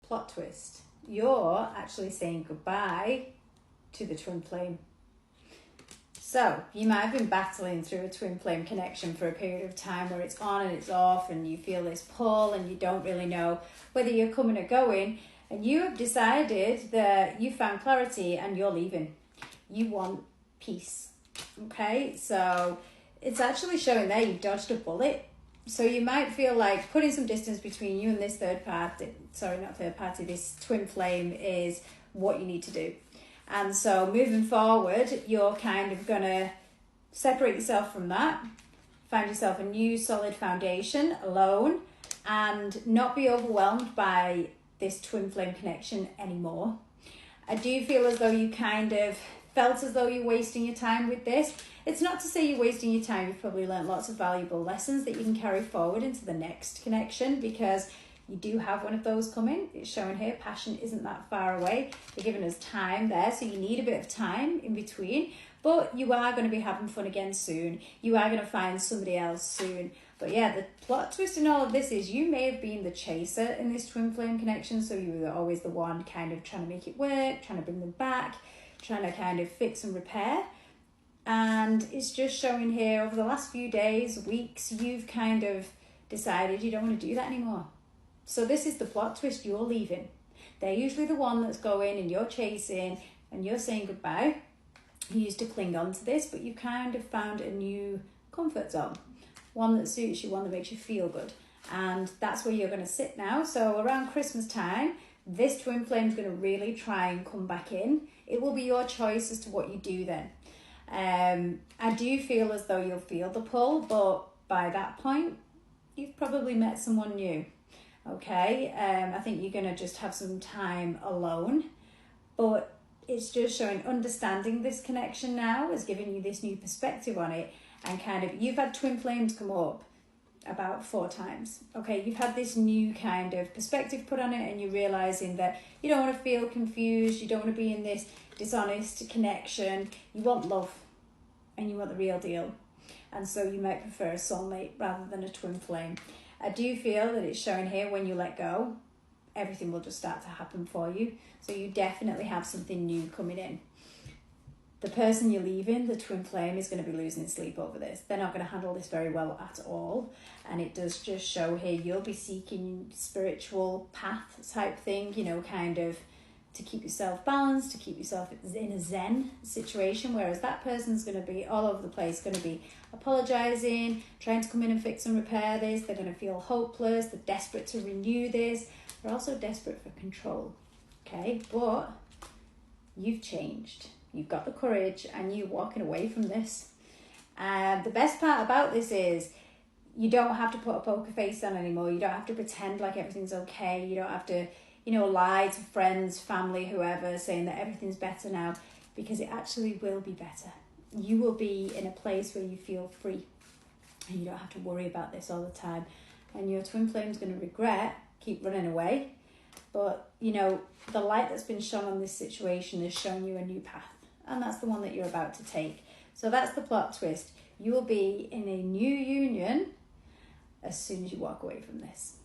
plot twist. You're actually saying goodbye to the twin flame. So you might have been battling through a twin flame connection for a period of time where it's on and it's off and you feel this pull and you don't really know whether you're coming or going, and you have decided that you found clarity and you're leaving. You want peace. Okay, so it's actually showing there you've dodged a bullet. So you might feel like putting some distance between you and this this twin flame is what you need to do. And so moving forward, you're kind of going to separate yourself from that, find yourself a new solid foundation alone, and not be overwhelmed by this twin flame connection anymore. I do feel as though you kind of felt as though you're wasting your time with this. It's not to say you're wasting your time. You've probably learned lots of valuable lessons that you can carry forward into the next connection, because you do have one of those coming. It's showing here, passion isn't that far away. They're giving us time there, so you need a bit of time in between. But you are going to be having fun again soon. You are going to find somebody else soon. But yeah, the plot twist in all of this is you may have been the chaser in this twin flame connection. So you were always the one kind of trying to make it work, trying to bring them back, trying to kind of fix and repair. And it's just showing here over the last few days, weeks, you've kind of decided you don't want to do that anymore. So this is the plot twist, you're leaving. They're usually the one that's going and you're chasing and you're saying goodbye. You used to cling on to this, but you kind of found a new comfort zone. One that suits you, one that makes you feel good. And that's where you're going to sit now. So around Christmas time, this twin flame is going to really try and come back in. It will be your choice as to what you do then. I do feel as though you'll feel the pull, but by that point, you've probably met someone new. Okay, I think you're going to just have some time alone, but it's just showing understanding this connection now is giving you this new perspective on it, and kind of you've had twin flames come up about 4 times. Okay, you've had this new kind of perspective put on it, and you're realizing that you don't want to feel confused, you don't want to be in this dishonest connection, you want love and you want the real deal, and so you might prefer a soulmate rather than a twin flame. I do feel that it's showing here when you let go, everything will just start to happen for you. So you definitely have something new coming in. The person you're leaving, the twin flame, is going to be losing sleep over this. They're not going to handle this very well at all. And it does just show here you'll be seeking spiritual path type thing, you know, kind of to keep yourself balanced, to keep yourself in a zen situation, whereas that person's going to be all over the place, going to be apologizing, trying to come in and fix and repair this. They're going to feel hopeless, they're desperate to renew this, they're also desperate for control. Okay, but you've changed, you've got the courage, and you're walking away from this. And the best part about this is you don't have to put a poker face on anymore. You don't have to pretend like everything's okay. You don't have to, you know, lie to friends, family, whoever, saying that everything's better now, because it actually will be better. You will be in a place where you feel free and you don't have to worry about this all the time. And your twin flame's going to regret, keep running away. But, you know, the light that's been shone on this situation has shown you a new path. And that's the one that you're about to take. So that's the plot twist. You will be in a new union as soon as you walk away from this.